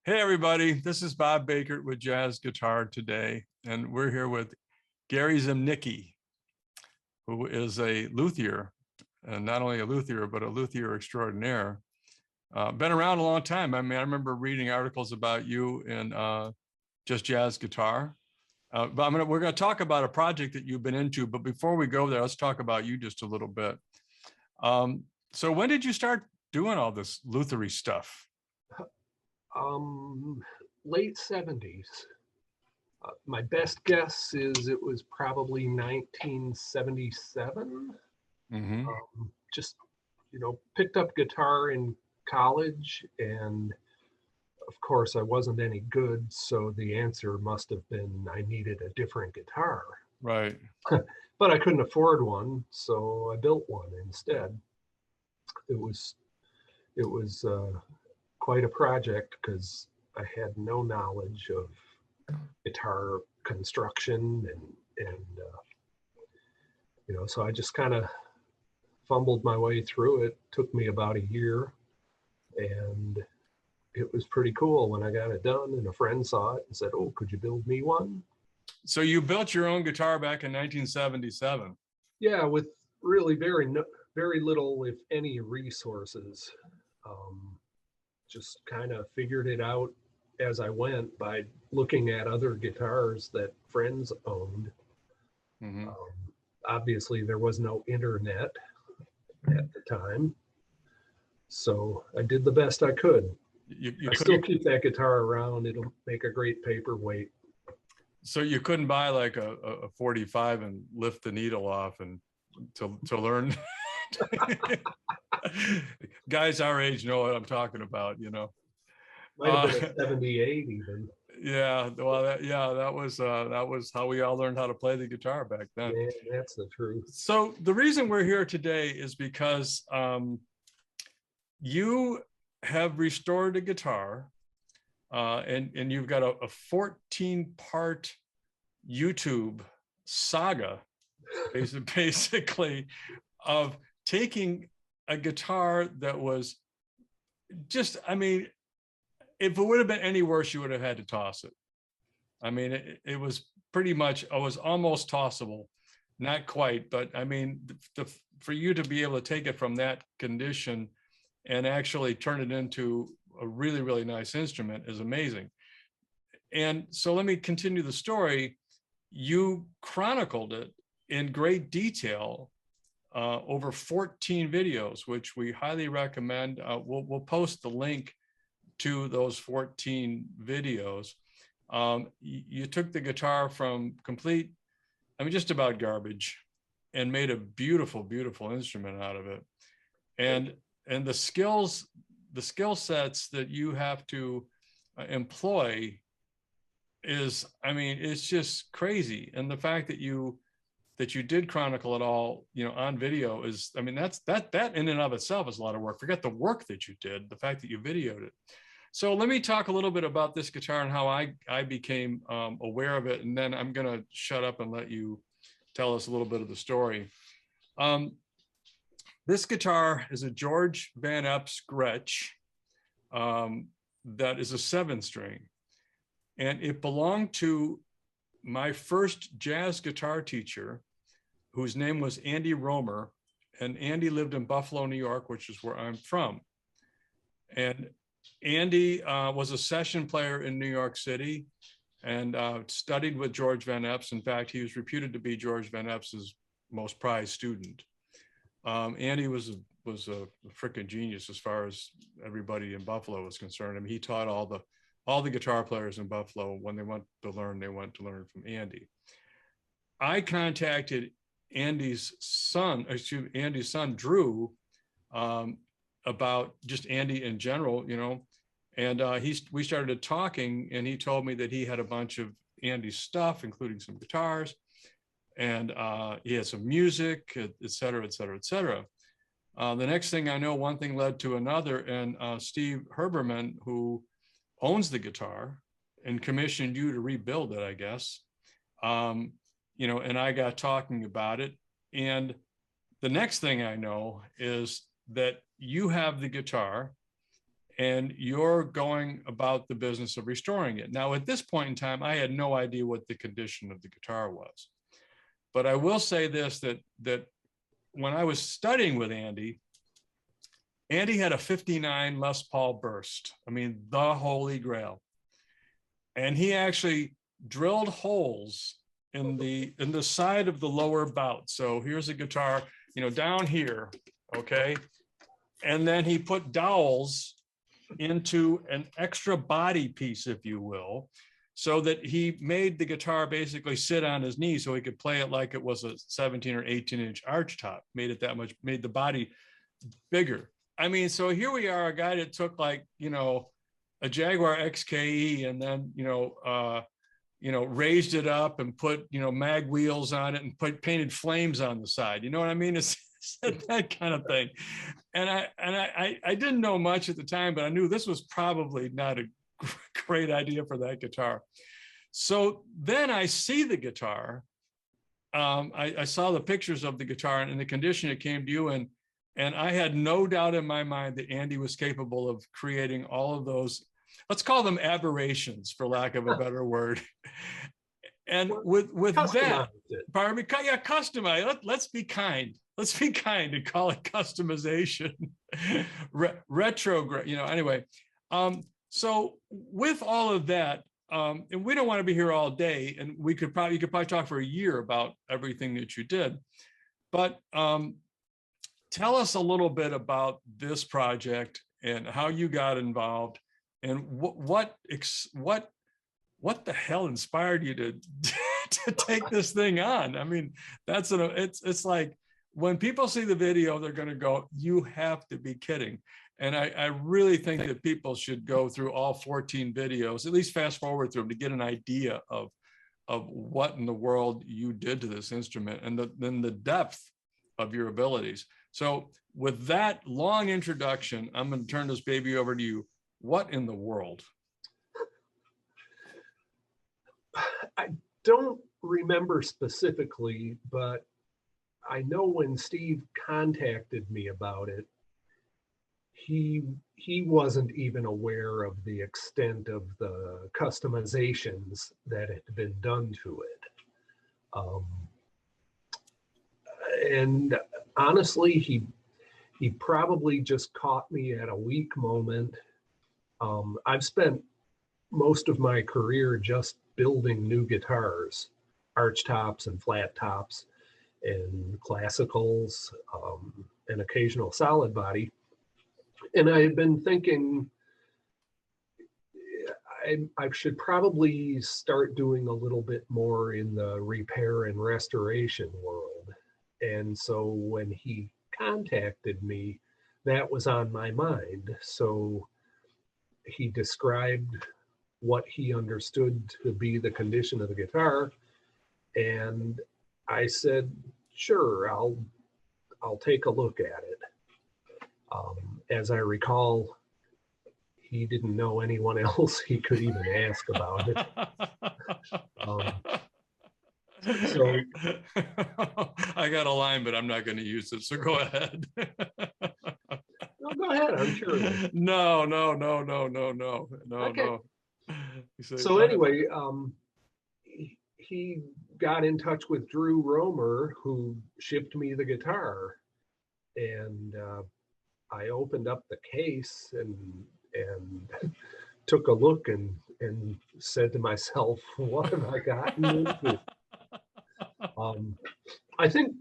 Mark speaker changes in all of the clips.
Speaker 1: Hey everybody, this is Bob Bakert with Jazz Guitar today, and we're here with Gary Zimnicki, who is a luthier, and not only a luthier, but a luthier extraordinaire. Been around a long time. I mean, I remember reading articles about you in Just Jazz Guitar. But we're going to talk about a project that you've been into, but before we go there, let's talk about you just a little bit. So when did you start doing all this luthery stuff?
Speaker 2: Late 70s. My best guess is it was probably 1977.
Speaker 1: Mm-hmm.
Speaker 2: Just, picked up guitar in college, and of course I wasn't any good, so the answer must have been I needed a different guitar.
Speaker 1: Right.
Speaker 2: But I couldn't afford one, so I built one instead. It was quite a project because I had no knowledge of guitar construction and so I just kind of fumbled my way through it. Took me about a year, and it was pretty cool when I got it done, and a friend saw it and said, "Oh, could you build me one?"
Speaker 1: So you built your own guitar back in 1977.
Speaker 2: Yeah, with really very little, if any, resources. Just kind of figured it out as I went by looking at other guitars that friends owned.
Speaker 1: Mm-hmm.
Speaker 2: Obviously, there was no internet at the time, so I did the best I could. I still keep that guitar around. It'll make a great paperweight.
Speaker 1: So you couldn't buy like a 45 and lift the needle off and to learn. Guys our age know what I'm talking about,
Speaker 2: Might have been a 78 even.
Speaker 1: Yeah, well, that was how we all learned how to play the guitar back then.
Speaker 2: Yeah, that's the truth.
Speaker 1: So the reason we're here today is because you have restored a guitar, and you've got a 14-part YouTube saga, basically, of taking a guitar that was just, I mean, if it would have been any worse, you would have had to toss it. I mean, it was pretty much, it was almost tossable, not quite, but I mean, for you to be able to take it from that condition and actually turn it into a really, really nice instrument is amazing. And so let me continue the story. You chronicled it in great detail over 14 videos, which we highly recommend. We'll post the link to those 14 videos. You took the guitar from complete, I mean, just about garbage, and made a beautiful, beautiful instrument out of it. And the skill sets that you have to employ is, I mean, it's just crazy. And the fact that you did chronicle it all, on video is, I mean, that in and of itself is a lot of work. Forget the work that you did, the fact that you videoed it. So let me talk a little bit about this guitar and how I became aware of it, and then I'm going to shut up and let you tell us a little bit of the story. This guitar is a George Van Epps Gretsch that is a 7-string, and it belonged to my first jazz guitar teacher, whose name was Andy Romer, and Andy lived in Buffalo, New York, which is where I'm from. And Andy was a session player in New York City and studied with George Van Epps. In fact, he was reputed to be George Van Epps's most prized student. Andy was a freaking genius as far as everybody in Buffalo was concerned. I mean, he taught all the guitar players in Buffalo, when they went to learn from Andy. I contacted Andy's son, Drew, about just Andy in general, and we started talking, and he told me that he had a bunch of Andy's stuff, including some guitars, and he had some music, et cetera, et cetera, et cetera. The next thing I know, one thing led to another, and Steve Herberman, who owns the guitar and commissioned you to rebuild it, I guess, and I got talking about it. And the next thing I know is that you have the guitar and you're going about the business of restoring it. Now, at this point in time, I had no idea what the condition of the guitar was. But I will say this, that when I was studying with Andy had a 59 Les Paul Burst. I mean, the holy grail. And he actually drilled holes in the side of the lower bout. So here's a guitar, you know, down here, okay? And then he put dowels into an extra body piece, if you will, so that he made the guitar basically sit on his knee so he could play it like it was a 17 or 18-inch arch top, made it that much, made the body bigger. I mean, so here we are, a guy that took, like, you know, a Jaguar XKE and then, raised it up and put, mag wheels on it and painted flames on the side. You know what I mean? It's that kind of thing. And I didn't know much at the time, but I knew this was probably not a great idea for that guitar. So then I see the guitar. I saw the pictures of the guitar and the condition it came to you in. And I had no doubt in my mind that Andy was capable of creating all of those, let's call them aberrations, for lack of a better word. And with that, pardon me, yeah, customize. Let's be kind. Let's be kind and call it customization. Retrograde, anyway. So with all of that, and we don't want to be here all day, and you could probably talk for a year about everything that you did, but tell us a little bit about this project and how you got involved, and what the hell inspired you to take this thing on? I mean, it's like, when people see the video, they're going to go, you have to be kidding. And I really think that people should go through all 14 videos, at least fast forward through them, to get an idea of what in the world you did to this instrument, and then the depth of your abilities. So with that long introduction, I'm going to turn this baby over to you. What in the world?
Speaker 2: I don't remember specifically, but I know when Steve contacted me about it, he wasn't even aware of the extent of the customizations that had been done to it. And honestly, he probably just caught me at a weak moment. I've spent most of my career just building new guitars, arch tops and flat tops, and classicals, and occasional solid body. And I had been thinking I should probably start doing a little bit more in the repair and restoration world. And so when he contacted me, that was on my mind. So he described what he understood to be the condition of the guitar, and I said, sure, I'll take a look at it. As I recall, he didn't know anyone else he could even ask about it. So
Speaker 1: I got a line, but I'm not going to use it, so go ahead.
Speaker 2: No, go ahead, I'm sure.
Speaker 1: No.
Speaker 2: Okay.
Speaker 1: No.
Speaker 2: So anyway, he got in touch with Drew Romer, who shipped me the guitar, and I opened up the case and took a look and said to myself, what have I gotten into? I think,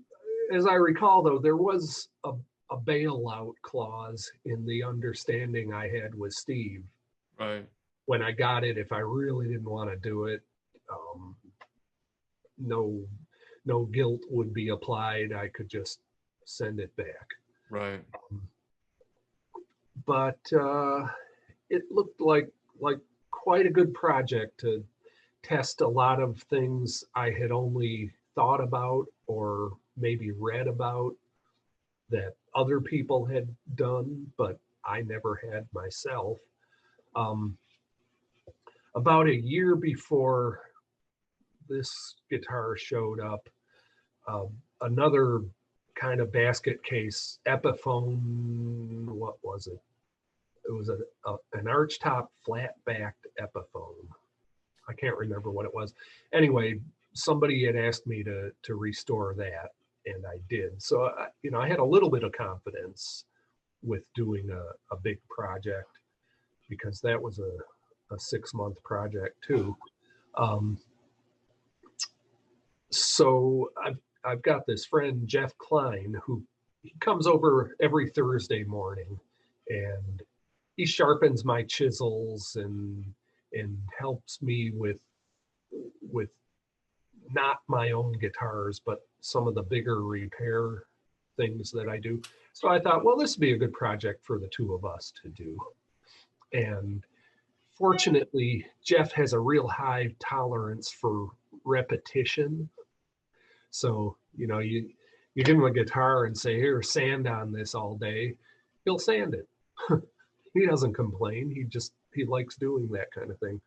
Speaker 2: as I recall, though, there was a bailout clause in the understanding I had with Steve.
Speaker 1: Right.
Speaker 2: When I got it, if I really didn't want to do it, no guilt would be applied. I could just send it back.
Speaker 1: Right.
Speaker 2: But it looked like quite a good project to test a lot of things I had only thought about or maybe read about that other people had done, but I never had myself. About a year before this guitar showed up, another kind of basket case Epiphone, what was it? an archtop flat-backed Epiphone. I can't remember what it was. Anyway, somebody had asked me to restore that, and I did. So I had a little bit of confidence with doing a big project, because that was a 6-month project too. So I've got this friend, Jeff Klein, who he comes over every Thursday morning, and he sharpens my chisels and helps me with not my own guitars, but some of the bigger repair things that I do. So I thought, well, this would be a good project for the two of us to do. And fortunately, Jeff has a real high tolerance for repetition. So, you give him a guitar and say, here, sand on this all day, he'll sand it. He doesn't complain. He likes doing that kind of thing.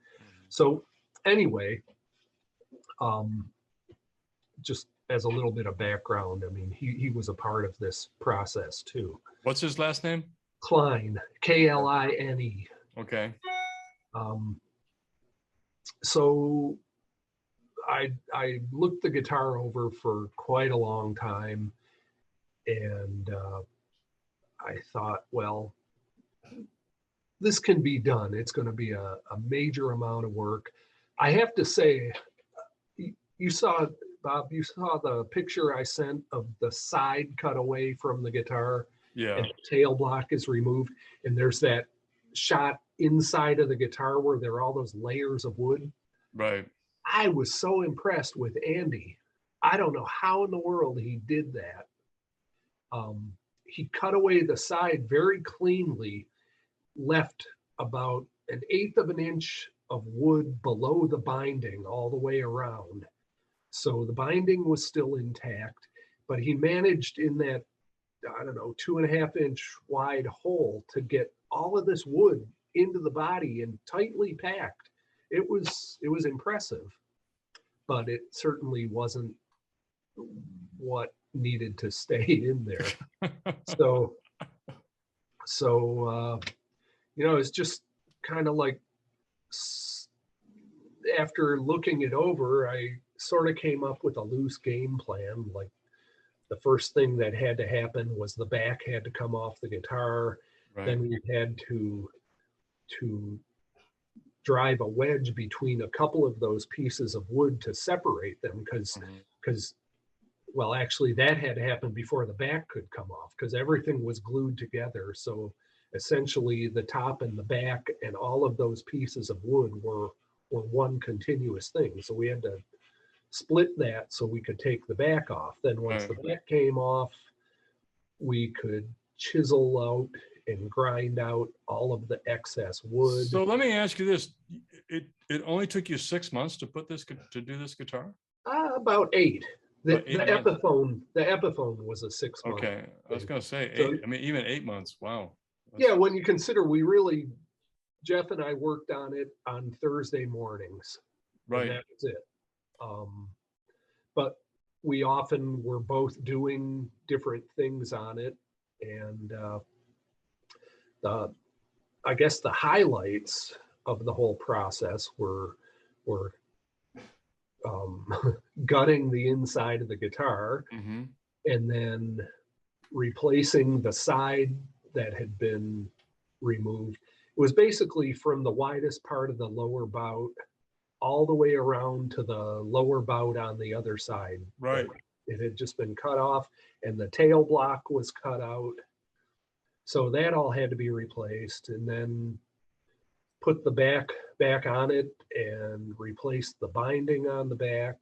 Speaker 2: So anyway, just as a little bit of background, I mean, he was a part of this process too.
Speaker 1: What's his last name?
Speaker 2: Klein, Kline.
Speaker 1: Okay.
Speaker 2: So I looked the guitar over for quite a long time, and I thought, well, this can be done. It's going to be a major amount of work. I have to say, you saw, Bob, you saw the picture I sent of the side cut away from the guitar.
Speaker 1: Yeah.
Speaker 2: And the tail block is removed, and there's that shot inside of the guitar where there are all those layers of wood.
Speaker 1: Right.
Speaker 2: I was so impressed with Andy. I don't know how in the world he did that. He cut away the side very cleanly, left about 1/8 of an inch of wood below the binding all the way around. So the binding was still intact, but he managed in that, 2.5 inch wide hole to get all of this wood into the body and tightly packed. It was impressive, but it certainly wasn't what needed to stay in there. So it's just kind of like, after looking it over, I sort of came up with a loose game plan. Like, the first thing that had to happen was the back had to come off the guitar.
Speaker 1: Right.
Speaker 2: Then we had to drive a wedge between a couple of those pieces of wood to separate them, because well, actually that had to happen before the back could come off, because everything was glued together. So essentially the top and the back and all of those pieces of wood were one continuous thing. So we had to split that so we could take the back off. Then once the back came off, we could chisel out and grind out all of the excess wood.
Speaker 1: So let me ask you this: it only took you 6 months to do this guitar?
Speaker 2: About 8. The
Speaker 1: 8 months.
Speaker 2: Epiphone was a 6 month.
Speaker 1: Okay, I was going to say 8.
Speaker 2: So,
Speaker 1: I mean, even 8 months. Wow.
Speaker 2: Yeah, when you consider Jeff and I worked on it on Thursday mornings.
Speaker 1: Right.
Speaker 2: And that was it. But we often were both doing different things on it, and I guess the highlights of the whole process were gutting the inside of the guitar,
Speaker 1: mm-hmm.
Speaker 2: and then replacing the side that had been removed. It was basically from the widest part of the lower bout all the way around to the lower bout on the other side.
Speaker 1: Right.
Speaker 2: It had just been cut off, and the tail block was cut out. So that all had to be replaced, and then put the back on it and replace the binding on the back,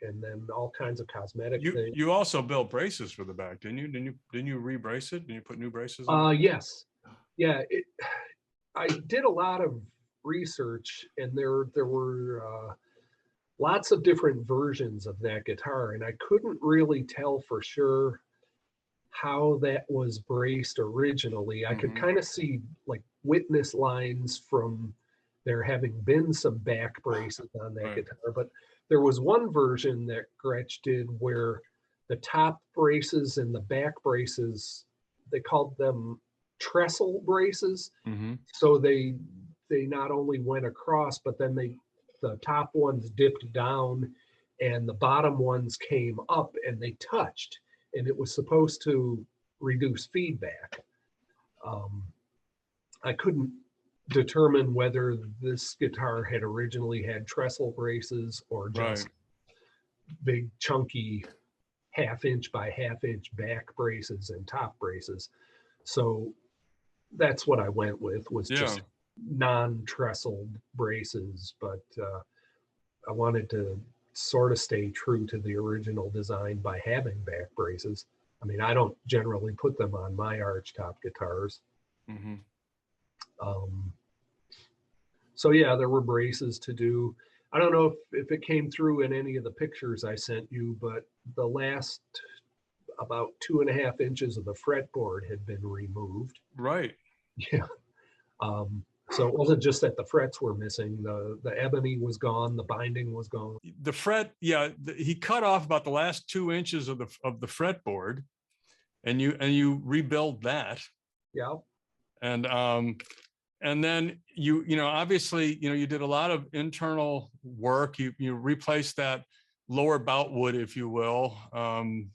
Speaker 2: and then all kinds of cosmetic things.
Speaker 1: You also built braces for the back, didn't you? Didn't you re-brace it? Didn't you put new braces on?
Speaker 2: Yes. Yeah. I did a lot of research, and there were lots of different versions of that guitar, and I couldn't really tell for sure how that was braced originally. I could kind of see like witness lines from there having been some back braces on that guitar, but there was one version that Gretsch did where the top braces and the back braces, they called them trestle braces.
Speaker 1: Mm-hmm.
Speaker 2: So they not only went across, but then the top ones dipped down and the bottom ones came up and they touched, and it was supposed to reduce feedback. I couldn't determine whether this guitar had originally had trestle braces or just big chunky 1/2 inch by 1/2 inch back braces and top braces. So that's what I went with, was just non-trestled braces, but I wanted to sort of stay true to the original design by having back braces. I mean, I don't generally put them on my archtop guitars.
Speaker 1: Mm-hmm.
Speaker 2: So yeah, there were braces to do. I don't know if it came through in any of the pictures I sent you, but the last about 2.5 inches of the fretboard had been removed.
Speaker 1: Right.
Speaker 2: Yeah. So it wasn't just that the frets were missing. The ebony was gone. The binding was gone.
Speaker 1: The fret, he cut off about the last 2 inches of the fretboard, and you rebuild that.
Speaker 2: Yeah.
Speaker 1: And then obviously, you did a lot of internal work. You replaced that lower bout wood, if you will. And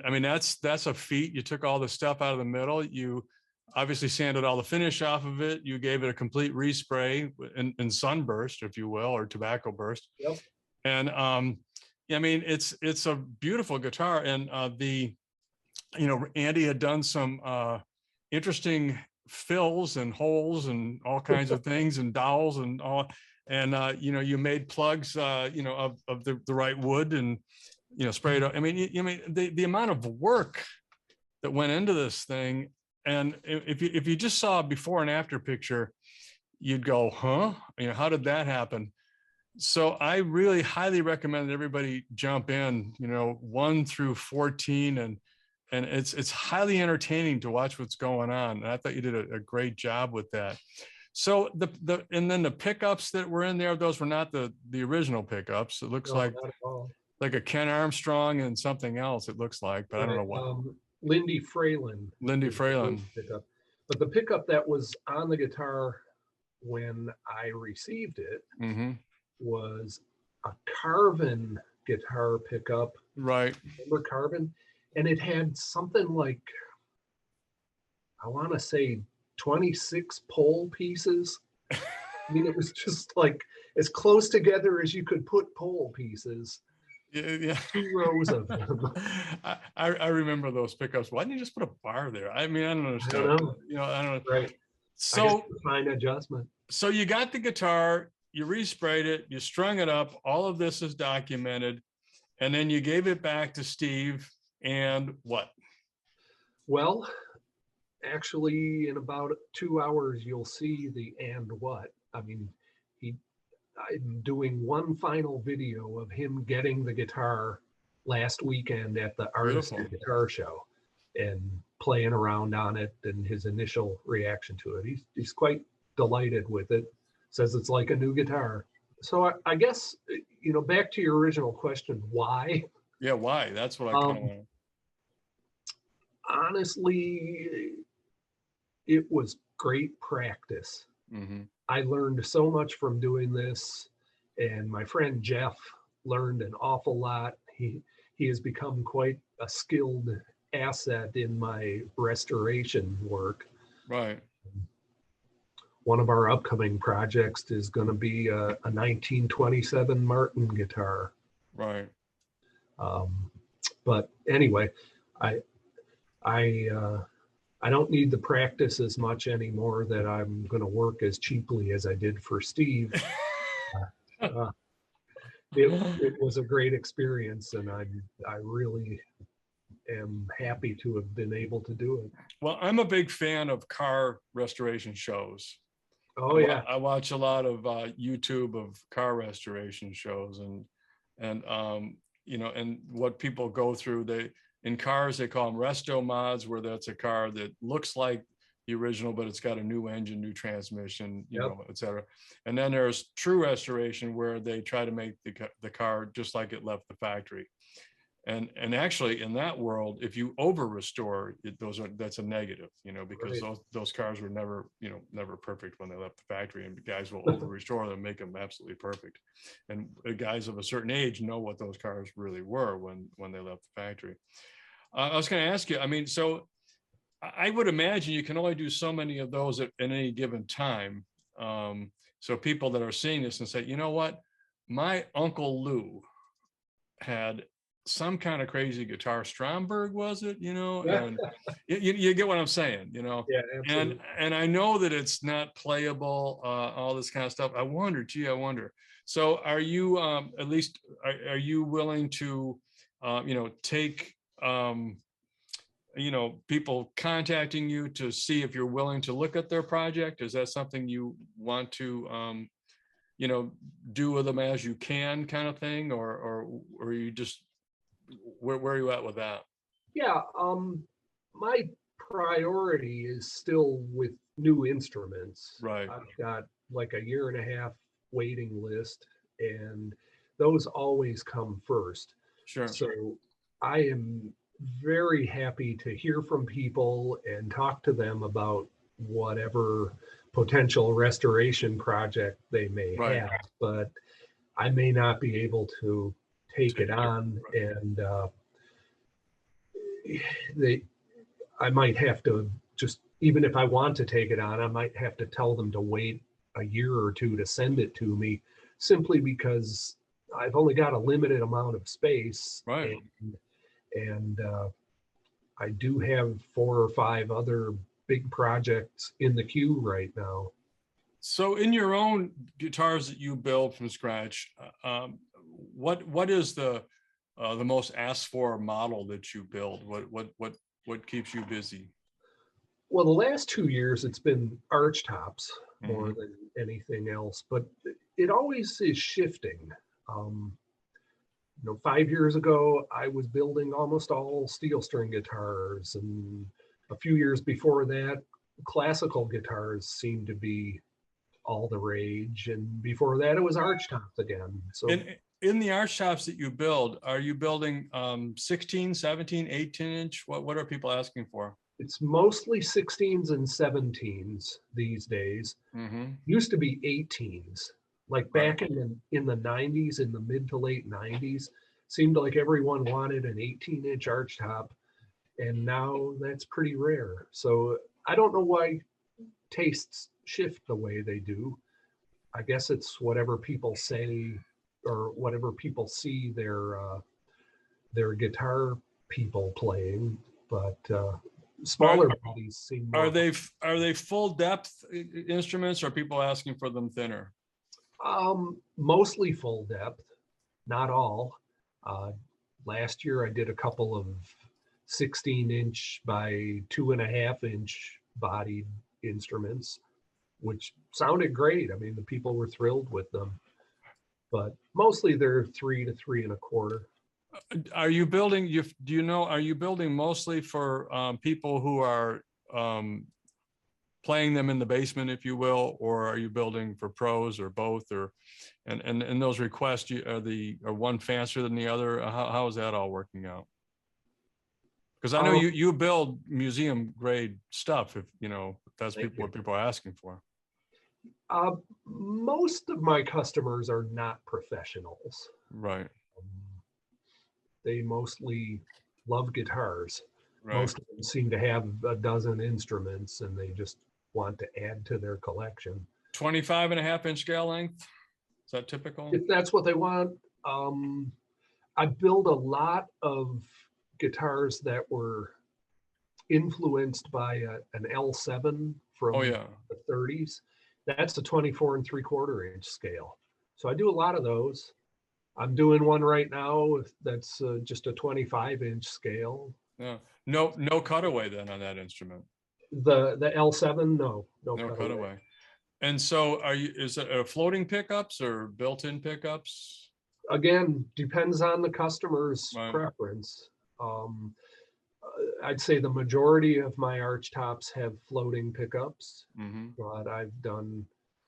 Speaker 1: I mean, that's a feat. You took all the stuff out of the middle. You obviously sanded all the finish off of it. You gave it a complete respray in sunburst, if you will, or tobacco burst.
Speaker 2: Yep.
Speaker 1: And I mean, it's a beautiful guitar. And Andy had done some interesting fills and holes and all kinds of things and dowels and all. And you made plugs, of the right wood, and sprayed. I mean, the amount of work that went into this thing. And if you just saw a before and after picture, you'd go, huh? How did that happen? So I really highly recommend that everybody jump in, 1 through 14, and it's highly entertaining to watch what's going on. And I thought you did a great job with that. So and then the pickups that were in there, those were not the original pickups. It looks like a Ken Armstrong and something else, it looks like, but I don't know what.
Speaker 2: Lindy Fralin. Pickup. But the pickup that was on the guitar when I received it was a Carvin guitar pickup.
Speaker 1: Right.
Speaker 2: Remember Carvin? And it had something like, I want to say 26 pole pieces. I mean, it was just like as close together as you could put pole pieces.
Speaker 1: Yeah.
Speaker 2: 2 rows of them.
Speaker 1: I remember those pickups. Why didn't you just put a bar there? I mean, I don't understand.
Speaker 2: I don't know.
Speaker 1: I don't know.
Speaker 2: Right.
Speaker 1: So
Speaker 2: fine adjustment.
Speaker 1: So you got the guitar, you resprayed it, you strung it up. All of this is documented, and then you gave it back to Steve. And what?
Speaker 2: Well, actually, in about 2 hours, you'll see the and what. I mean, I'm doing one final video of him getting the guitar last weekend at the Artist Guitar Show and playing around on it, and his initial reaction to it. He's quite delighted with it. Says it's like a new guitar. So I guess, back to your original question, why?
Speaker 1: Yeah, why? That's what I kind of want.
Speaker 2: Honestly, it was great practice. I learned so much from doing this, and my friend Jeff learned an awful lot. He has become quite a skilled asset in my restoration work.
Speaker 1: Right.
Speaker 2: One of our upcoming projects is going to be a 1927 Martin guitar.
Speaker 1: Right.
Speaker 2: But anyway, I don't need the practice as much anymore that I'm going to work as cheaply as I did for Steve. It was a great experience, and I really am happy to have been able to do it.
Speaker 1: Well, I'm a big fan of car restoration shows.
Speaker 2: Oh yeah,
Speaker 1: I watch a lot of YouTube of car restoration shows, and and what people go through. In cars, they call them resto mods, where that's a car that looks like the original, but it's got a new engine, new transmission, et cetera. And then there's true restoration, where they try to make the car just like it left the factory. And actually in that world, if you over restore it, that's a negative, because
Speaker 2: Right.
Speaker 1: those cars were never, never perfect when they left the factory, and guys will over restore them, make them absolutely perfect. And guys of a certain age know what those cars really were when they left the factory. I was going to ask you, I mean, so I would imagine you can only do so many of those at any given time. So people that are seeing this and say, you know what, my Uncle Lou had some kind of crazy guitar. Stromberg, was it? And you get what I'm saying,
Speaker 2: Yeah, absolutely.
Speaker 1: and I know that it's not playable, all this kind of stuff. I wonder. So are you at least are you willing to take people contacting you to see if you're willing to look at their project? Is that something you want to do with them as you can, kind of thing, or you just where are you at with that?
Speaker 2: Yeah, my priority is still with new instruments.
Speaker 1: Right.
Speaker 2: I've got like a year and a half waiting list, and those always come first.
Speaker 1: Sure.
Speaker 2: So I am very happy to hear from people and talk to them about whatever potential restoration project they may
Speaker 1: Right.
Speaker 2: have, but I may not be able to take it on,
Speaker 1: Right.
Speaker 2: and they I might have to just, even if I want to take it on, I might have to tell them to wait a year or two to send it to me, simply because I've only got a limited amount of space.
Speaker 1: Right.
Speaker 2: And I do have 4 or 5 other big projects in the queue right now.
Speaker 1: So in your own guitars that you build from scratch, what is the most asked for model that you build? What keeps you busy?
Speaker 2: Well, the last 2 years it's been arch tops more
Speaker 1: Mhm.
Speaker 2: than anything else, but it always is shifting. Um, 5 years ago, I was building almost all steel string guitars, and a few years before that, classical guitars seemed to be all the rage, and before that, it was arch tops again. So
Speaker 1: In the arch tops that you build, are you building 16, 17, 18-inch? What are people asking for?
Speaker 2: it's mostly 16s and 17s these days.
Speaker 1: Mm-hmm.
Speaker 2: Used to be 18s, like
Speaker 1: Right.
Speaker 2: back in the 90s, in the mid to late 90s. Seemed like everyone wanted an 18-inch arch top, and now that's pretty rare. So I don't know why tastes shift the way they do. I guess it's whatever people say, or whatever people see their guitar people playing. But
Speaker 1: Are
Speaker 2: smaller bodies seem
Speaker 1: are
Speaker 2: more.
Speaker 1: they full depth instruments, or are people asking for them thinner?
Speaker 2: Mostly full depth, not all. Uh, Last year I did a couple of 16-inch by 2.5-inch bodied instruments, which sounded great. I mean, the people were thrilled with them, but mostly they're 3 to 3.25.
Speaker 1: Are you building, are you building mostly for people who are playing them in the basement, if you will, or are you building for pros, or both, or and those requests, are one faster than the other? How is that all working out? Because I know you build museum grade stuff, if that's what people are asking for.
Speaker 2: Most of my customers are not professionals.
Speaker 1: Right.
Speaker 2: They mostly love guitars.
Speaker 1: Right.
Speaker 2: Most of them seem to have a dozen instruments, and they just want to add to their collection.
Speaker 1: 25.5-inch scale length. Is that typical?
Speaker 2: If that's what they want. I build a lot of guitars that were influenced by an L7 from
Speaker 1: Oh yeah.
Speaker 2: the 30s. That's a 24.75-inch scale. So I do a lot of those. I'm doing one right now that's just a 25-inch scale.
Speaker 1: Yeah. No cutaway then on that instrument.
Speaker 2: The L7, no
Speaker 1: Cutaway. And so is it floating pickups or built-in pickups?
Speaker 2: Again, depends on the customer's preference. I'd say the majority of my arch tops have floating pickups, but I've done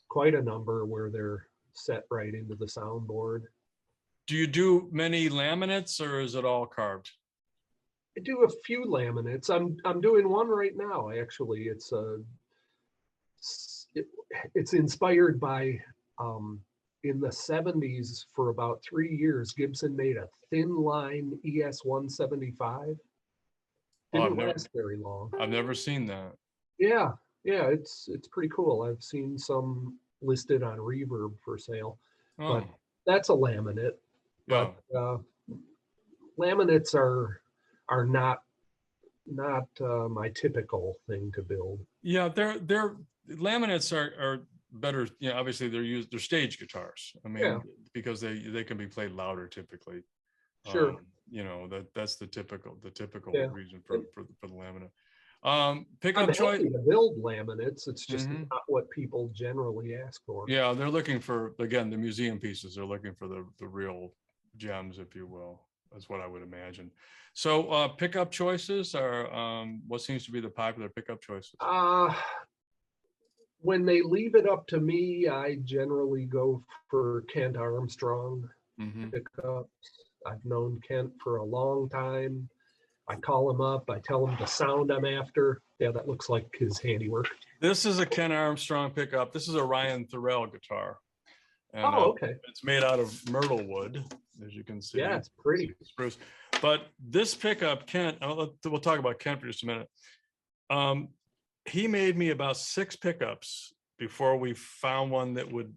Speaker 2: quite a number where they're set right into the soundboard.
Speaker 1: Do you do many laminates or is it all carved?
Speaker 2: I do a few laminates. I'm doing one right now, actually. It's inspired by in the 70s for about 3 years, Gibson made a thin line ES175.
Speaker 1: Oh,
Speaker 2: Didn't last very long.
Speaker 1: I've never seen that.
Speaker 2: Yeah, yeah, it's pretty cool. I've seen some listed on Reverb for sale, but
Speaker 1: Oh,
Speaker 2: that's a laminate.
Speaker 1: yeah.
Speaker 2: But laminates are not my typical thing to build.
Speaker 1: Yeah, they're laminates are better. You know, obviously they're stage guitars. I mean,
Speaker 2: Yeah.
Speaker 1: because they can be played louder typically.
Speaker 2: Sure.
Speaker 1: You know, that's the typical
Speaker 2: Yeah.
Speaker 1: reason for the laminate.
Speaker 2: I'm
Speaker 1: Pickup choice.
Speaker 2: happy to build laminates. It's just
Speaker 1: Mhm.
Speaker 2: not what people generally ask for.
Speaker 1: Yeah, they're looking for, again, the museum pieces. They're looking for the real gems, if you will. That's what I would imagine. So pickup choices are what seems to be the popular pickup choices?
Speaker 2: When they leave it up to me, I generally go for Kent Armstrong
Speaker 1: Mhm.
Speaker 2: pickups. I've known Kent for a long time. I call him up. I tell him the sound I'm after. Yeah, that looks like his handiwork.
Speaker 1: This is a Ken Armstrong pickup. This is a Ryan Thorell guitar. And
Speaker 2: Oh, okay.
Speaker 1: it's made out of myrtle wood, as you can see.
Speaker 2: Yeah, it's pretty.
Speaker 1: Spruce. But this pickup, Kent, we'll talk about Kent for just a minute. He made me about 6 pickups before we found one that would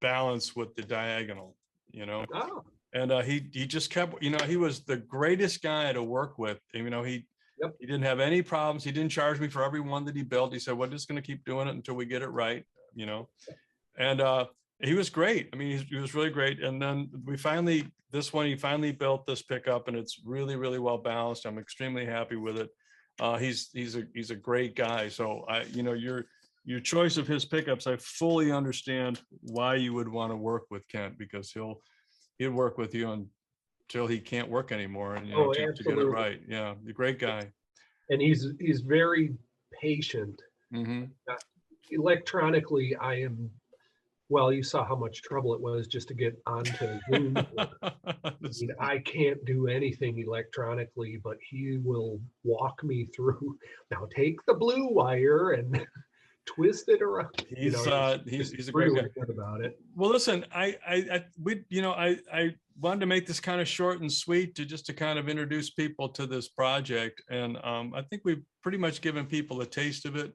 Speaker 1: balance with the diagonal, you know.
Speaker 2: Oh,
Speaker 1: And he just kept, you know, he was the greatest guy to work with. You know, he didn't have any problems. He didn't charge me for every one that he built. He said, we're just going to keep doing it until we get it right, you know. And he was great. I mean, he was really great. And then he finally built this pickup, and it's really, really well balanced. I'm extremely happy with it. He's a great guy. So you know, your choice of his pickups, I fully understand why you would want to work with Kent, because he'll work with you until he can't work anymore, and you know, to get it right. Yeah, the great guy.
Speaker 2: And he's very patient.
Speaker 1: Mm-hmm.
Speaker 2: Electronically, well, you saw how much trouble it was just to get onto Zoom. I mean, I can't do anything electronically, but he will walk me through. Now take the blue wire and twist it around.
Speaker 1: He's a great
Speaker 2: really
Speaker 1: guy.
Speaker 2: good about it.
Speaker 1: Well, listen, I wanted to make this kind of short and sweet to kind of introduce people to this project, and I think we've pretty much given people a taste of it.